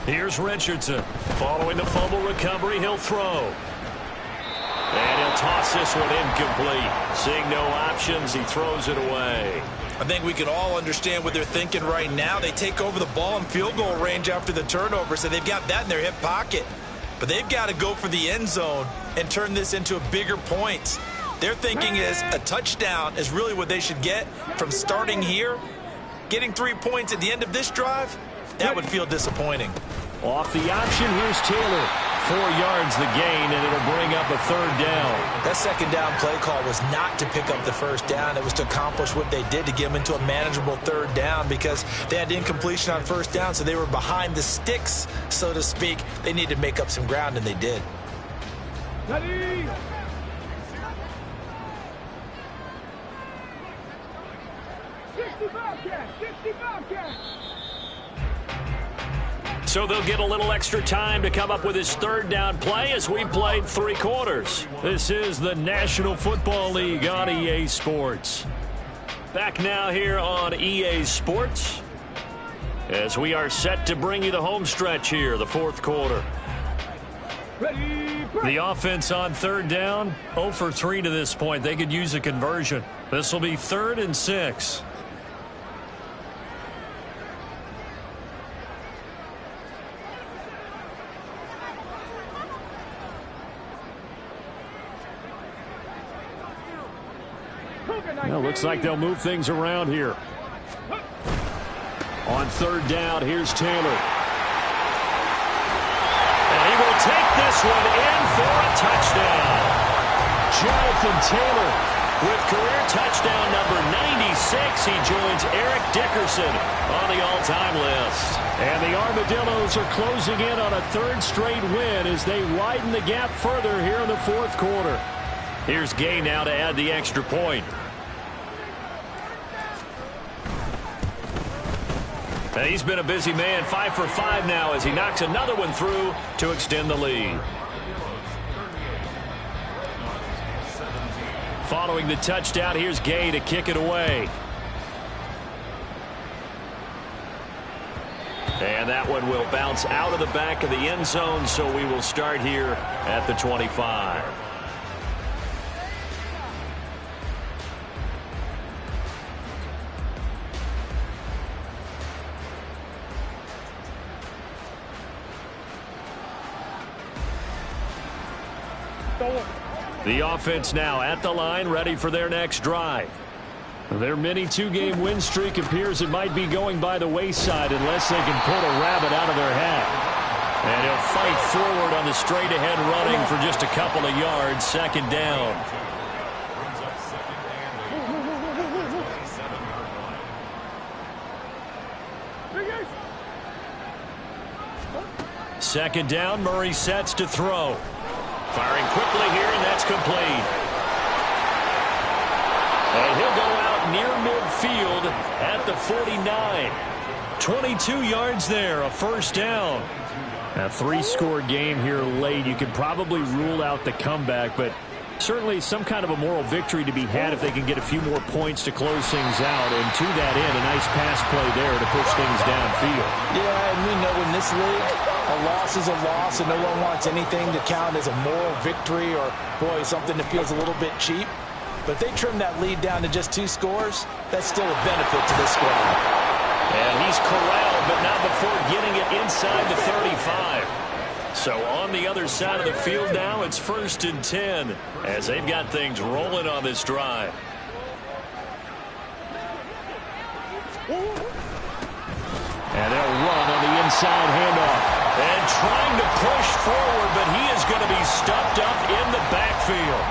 Here's Richardson. Following the fumble recovery, he'll throw. And he'll toss this one incomplete. Seeing no options, he throws it away. I think we can all understand what they're thinking right now. They take over the ball in field goal range after the turnover, so they've got that in their hip pocket. But they've got to go for the end zone and turn this into a bigger point. Their thinking is a touchdown is really what they should get from starting here. Getting 3 points at the end of this drive, that would feel disappointing. Off the option, here's Taylor. 4 yards the gain, and it'll bring up a third down. That second down play call was not to pick up the first down. It was to accomplish what they did to get them into a manageable third down because they had incompletion on first down, so they were behind the sticks, so to speak. They needed to make up some ground, and they did. Ready? So they'll get a little extra time to come up with his third down play as we played 3 quarters. This is the National Football League on EA Sports. Back now here on EA Sports as we are set to bring you the home stretch here, the 4th quarter. The offense on third down, 0 for 3 to this point. They could use a conversion. This will be 3rd and 6. Well, looks like they'll move things around here. On third down, here's Taylor. And he will take this one in for a touchdown. Jonathan Taylor with career touchdown number 96. He joins Eric Dickerson on the all-time list. And the Armadillos are closing in on a 3rd straight win as they widen the gap further here in the 4th quarter. Here's Gay now to add the extra point. He's been a busy man, 5 for 5 now as he knocks another one through to extend the lead. Following the touchdown, here's Gay to kick it away. And that one will bounce out of the back of the end zone, so we will start here at the 25. The offense now at the line, ready for their next drive. Their mini two-game win streak appears it might be going by the wayside unless they can pull a rabbit out of their hat. And he'll fight forward on the straight-ahead running for just a couple of yards. Second down. Second down, Murray sets to throw. Firing quickly here, and that's complete. And he'll go out near midfield at the 49. 22 yards there, a first down. A three-score game here late. You could probably rule out the comeback, but certainly some kind of a moral victory to be had if they can get a few more points to close things out. And to that end, a nice pass play there to push things downfield. Yeah, and we know in this league, a loss is a loss, and no one wants anything to count as a moral victory or, boy, something that feels a little bit cheap. But if they trim that lead down to just 2 scores, that's still a benefit to this squad. And he's corralled, but not before getting it inside the 35. So on the other side of the field now, it's 1st and 10 as they've got things rolling on this drive. And they'll run on the inside handoff. And trying to push forward, but he is going to be stuffed up in the backfield.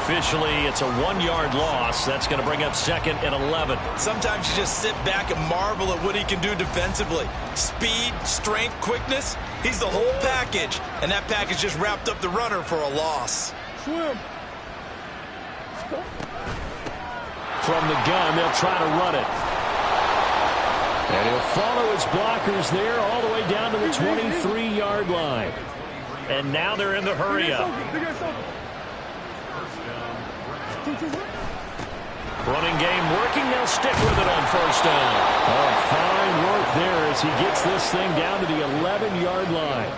Officially, it's a 1-yard loss. That's going to bring up 2nd and 11. Sometimes you just sit back and marvel at what he can do defensively. Speed, strength, quickness. He's the whole package. And that package just wrapped up the runner for a loss. Swim. From the gun, they'll try to run it. And he'll follow his blockers there all the way down to the 23-yard line. And now they're in the hurry-up. Running game working. They'll stick with it on first down. Oh, fine work there as he gets this thing down to the 11-yard line.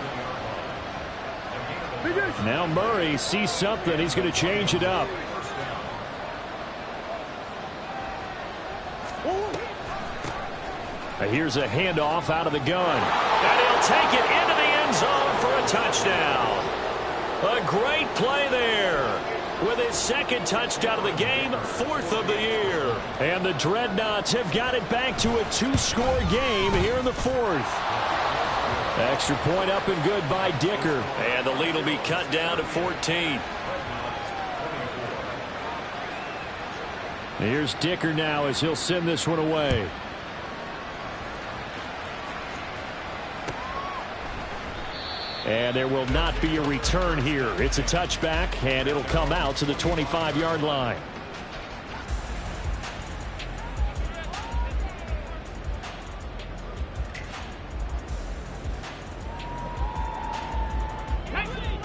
Now Murray sees something. He's going to change it up. Here's a handoff out of the gun. And he'll take it into the end zone for a touchdown. A great play there. With his 2nd touchdown of the game, 4th of the year. And the Dreadnoughts have got it back to a 2-score game here in the 4th. Extra point up and good by Dicker. And the lead will be cut down to 14. Here's Dicker now as he'll send this one away. And there will not be a return here. It's a touchback, and it'll come out to the 25-yard line.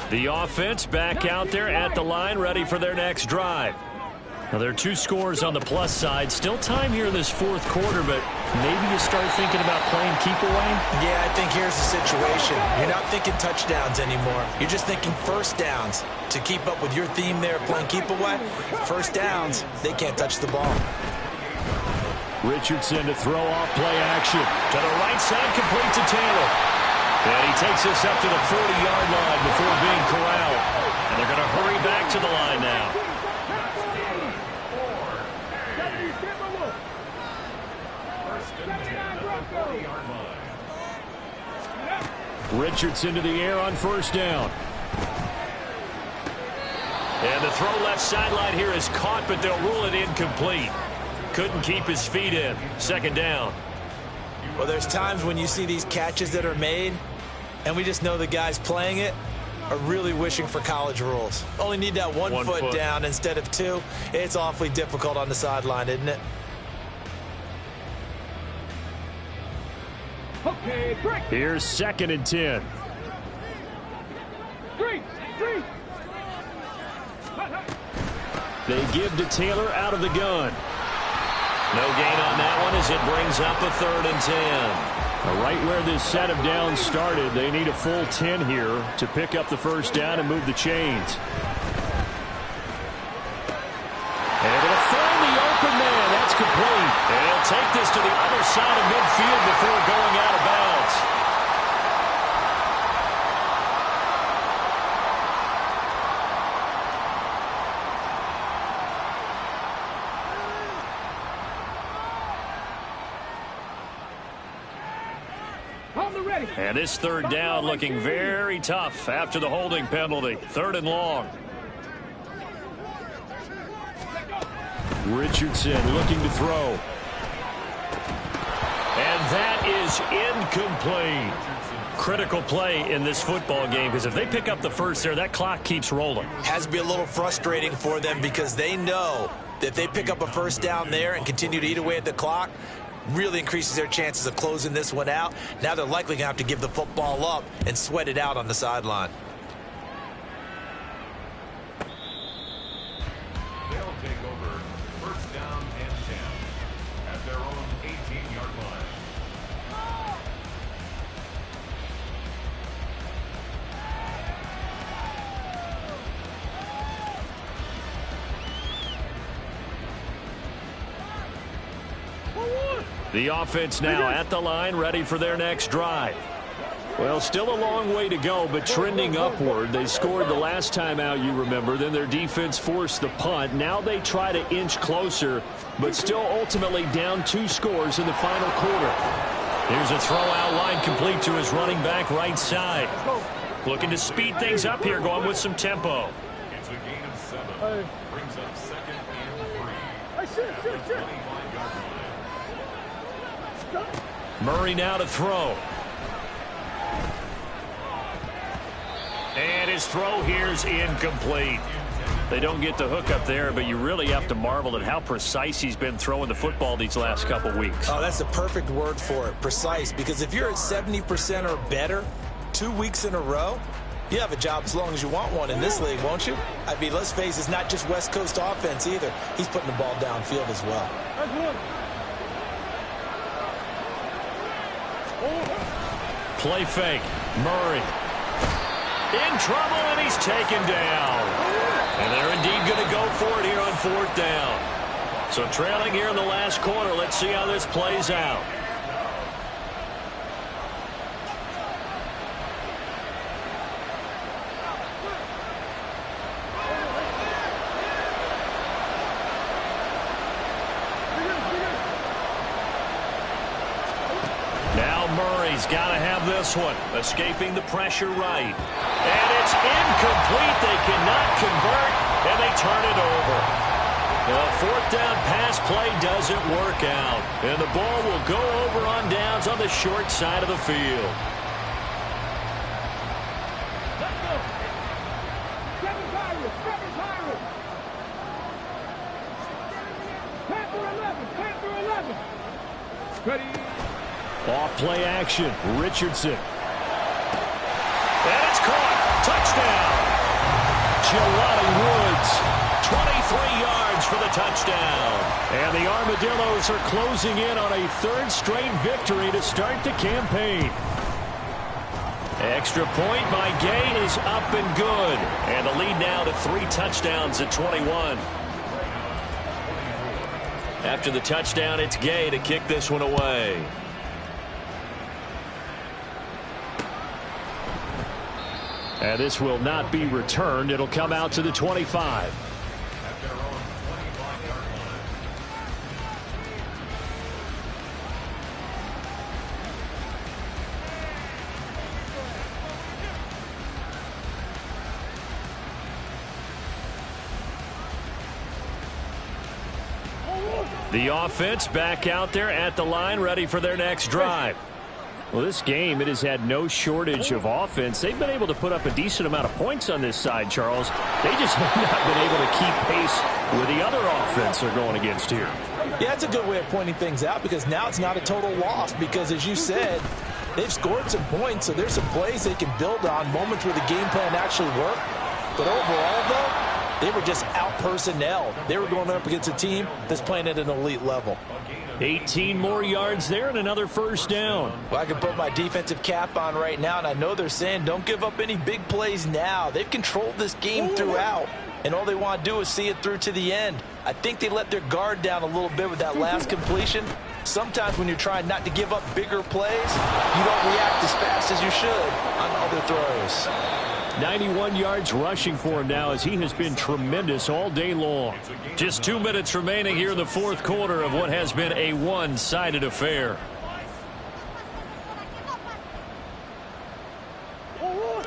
The offense back out there at the line, ready for their next drive. Now, there are 2 scores on the plus side. Still time here in this 4th quarter, but maybe you start thinking about playing keep away? Yeah, I think here's the situation. You're not thinking touchdowns anymore. You're just thinking first downs. To keep up with your theme there, playing keep away, first downs, they can't touch the ball. Richardson to throw off play action. To the right side, complete to Taylor. And he takes this up to the 40-yard line before being corralled. And they're going to hurry back to the line now. Richardson to the air on first down. And the throw left sideline here is caught, but they'll rule it incomplete. Couldn't keep his feet in. 2nd down. Well, there's times when you see these catches that are made, and we just know the guys playing it are really wishing for college rules. Only need that one foot down instead of 2. It's awfully difficult on the sideline, isn't it? Okay, break. Here's 2nd and 10. 3. They give to Taylor out of the gun. No gain on that one as it brings up a 3rd and 10. Right where this set of downs started, they need a full 10 here to pick up the first down and move the chains. Able to find the open man. That's complete. And he'll take this to the other side of midfield before going out of bounds. And this 3rd down looking very tough after the holding penalty. 3rd and long. Richardson looking to throw. And that is incomplete. Critical play in this football game, because if they pick up the first there, that clock keeps rolling. Has to be a little frustrating for them because they know that if they pick up a first down there and continue to eat away at the clock, really increases their chances of closing this one out. Now they're likely going to have to give the football up and sweat it out on the sideline. They'll take over 1st down and 10 at their own 18-yard line. The offense now at the line, ready for their next drive. Well, still a long way to go, but trending upward. They scored the last time out, you remember. Then their defense forced the punt. Now they try to inch closer, but still ultimately down 2 scores in the final quarter. Here's a throw out line complete to his running back right side. Looking to speed things up here, going with some tempo. It's a gain of 7. Brings up 2nd and 3. At the 25-yard line. Murray now to throw. And his throw here's incomplete. They don't get the hook up there, but you really have to marvel at how precise he's been throwing the football these last couple weeks. Oh, that's the perfect word for it, precise, because if you're at 70% or better 2 weeks in a row, you have a job as long as you want one in this league, won't you? I mean, let's face it, it's not just West Coast offense either. He's putting the ball downfield as well. Play fake. Murray. In trouble, and he's taken down. And they're indeed going to go for it here on 4th down. So trailing here in the last quarter. Let's see how this plays out. Murray's got to have this one. Escaping the pressure right. And it's incomplete. They cannot convert, and they turn it over. The 4th down pass play doesn't work out. And the ball will go over on downs on the short side of the field. Ready. Off play action. Richardson. And it's caught. Touchdown. Jelani Woods. 23 yards for the touchdown. And the Armadillos are closing in on a 3rd straight victory to start the campaign. Extra point by Gay is up and good. And the lead now to 3 touchdowns at 21. After the touchdown, it's Gay to kick this one away. And this will not be returned. It'll come out to the 25. At their own 25-yard line. The offense back out there at the line, ready for their next drive. Well, this game, it has had no shortage of offense. They've been able to put up a decent amount of points on this side, Charles. They just have not been able to keep pace with the other offense they're going against here. Yeah, that's a good way of pointing things out, because now it's not a total loss, because as you said, they've scored some points, so there's some plays they can build on, moments where the game plan actually worked. But overall, though, They were just out-personnel. They were going up against a team that's playing at an elite level. 18 more yards there and another first down. Well, I can put my defensive cap on right now, and I know they're saying don't give up any big plays now. They've controlled this game throughout, and all they want to do is see it through to the end. I think they let their guard down a little bit with that last completion. Sometimes when you're trying not to give up bigger plays, you don't react as fast as you should on other throws. 91 yards rushing for him now as he has been tremendous all day long. Just 2 minutes remaining here in the fourth quarter of what has been a one-sided affair.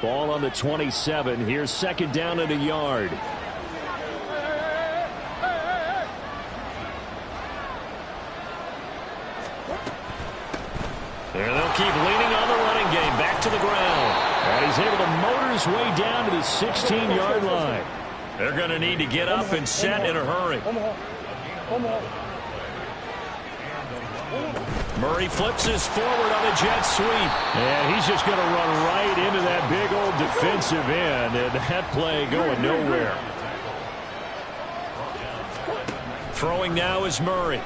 Ball on the 27. Here's second down and a yard. And they'll keep leaning on the running game. Back to the ground. And he's able to motor his way down to the 16-yard line. They're going to need to get up and set in a hurry. Murray flips his forward on a jet sweep. And he's just going to run right into that big old defensive end. And that play going nowhere. Throwing now is Murray.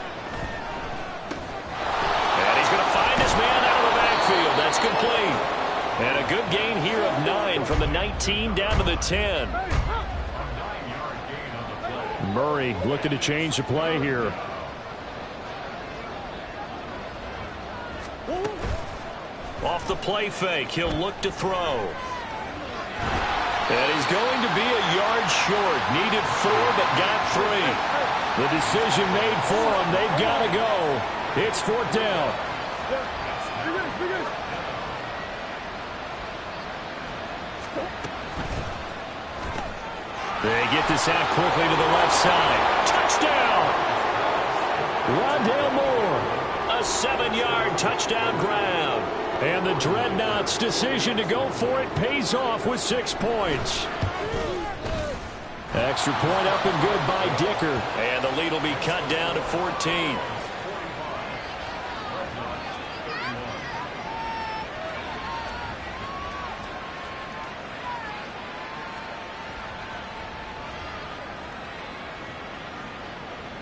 And he's going to find his man out of the backfield. That's complete. And a good gain here of 9 from the 19 down to the 10. Murray looking to change the play here. Off the play fake, he'll look to throw. And he's going to be a yard short. Needed 4, but got 3. The decision made for him. They've got to go. It's fourth down. They get this out quickly to the left side. Touchdown! Rondale Moore. A 7-yard touchdown grab. And the Dreadnoughts' decision to go for it pays off with 6 points. Extra point up and good by Dicker. And the lead will be cut down to 14.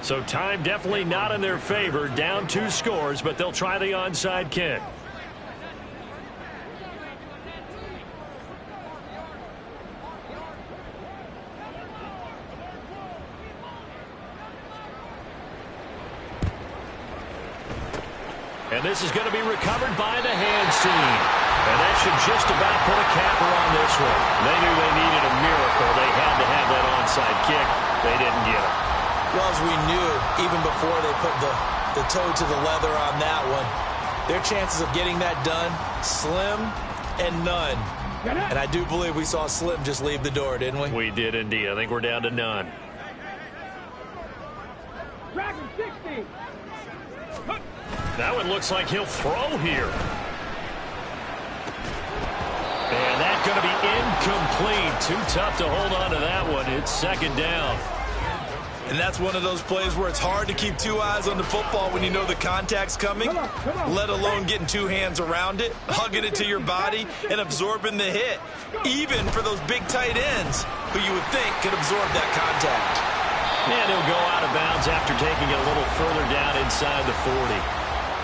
So time definitely not in their favor. Down 2 scores, but they'll try the onside kick. And this is going to be recovered by the hands team. And that should just about put a capper on this one. They knew they needed a miracle. They had to have that onside kick. They didn't get it. Well, as we knew, even before they put the toe to the leather on that one, their chances of getting that done, slim and none. And I do believe we saw Slim just leave the door, didn't we? We did indeed. I think we're down to none. That one looks like he'll throw here. And that's going to be incomplete. Too tough to hold on to that one. It's second down. And that's one of those plays where it's hard to keep 2 eyes on the football when you know the contact's coming, let alone getting 2 hands around it, hugging it to your body, and absorbing the hit, even for those big tight ends who you would think could absorb that contact. And he'll go out of bounds after taking it a little further down inside the 40.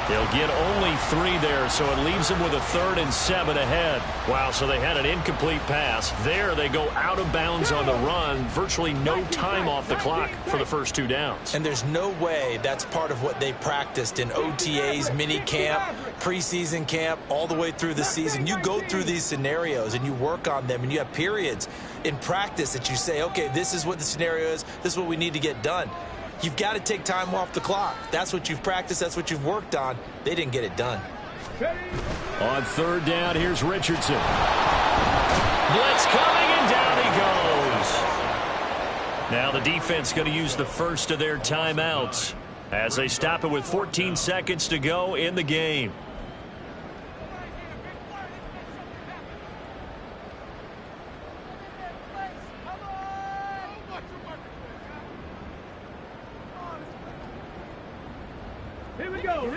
They'll get only 3 there, so it leaves them with a 3rd and 7 ahead. Wow, so they had an incomplete pass. There they go out of bounds on the run. Virtually no time off the clock for the first 2 downs. And there's no way that's part of what they practiced in OTAs, mini camp, preseason camp, all the way through the season. You go through these scenarios and you work on them, and you have periods in practice that you say, okay, this is what the scenario is. This is what we need to get done. You've got to take time off the clock. That's what you've practiced. That's what you've worked on. They didn't get it done. On 3rd down, here's Richardson. Blitz coming, and down he goes. Now the defense going to use the first of their timeouts as they stop it with 14 seconds to go in the game.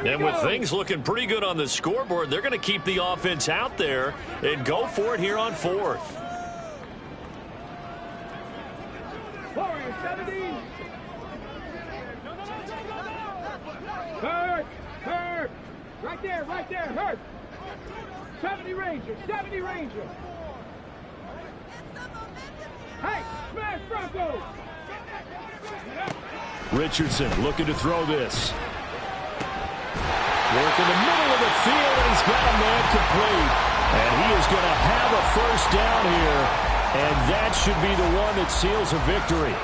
And with things looking pretty good on the scoreboard, they're going to keep the offense out there and go for it here on 4th. 70. Hurt. Hurt. Right there. Hurt. 70 Ranger. 70 Ranger. Hey, smash Bronco. Richardson looking to throw this. Work in the middle of the field, and he's got a man complete. And he is going to have a first down here, and that should be the one that seals a victory.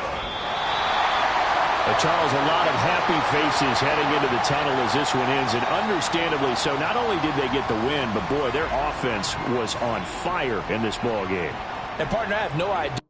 Charles, a lot of happy faces heading into the tunnel as this one ends, and understandably so. Not only did they get the win, but, boy, their offense was on fire in this ball game. And, partner, I have no idea.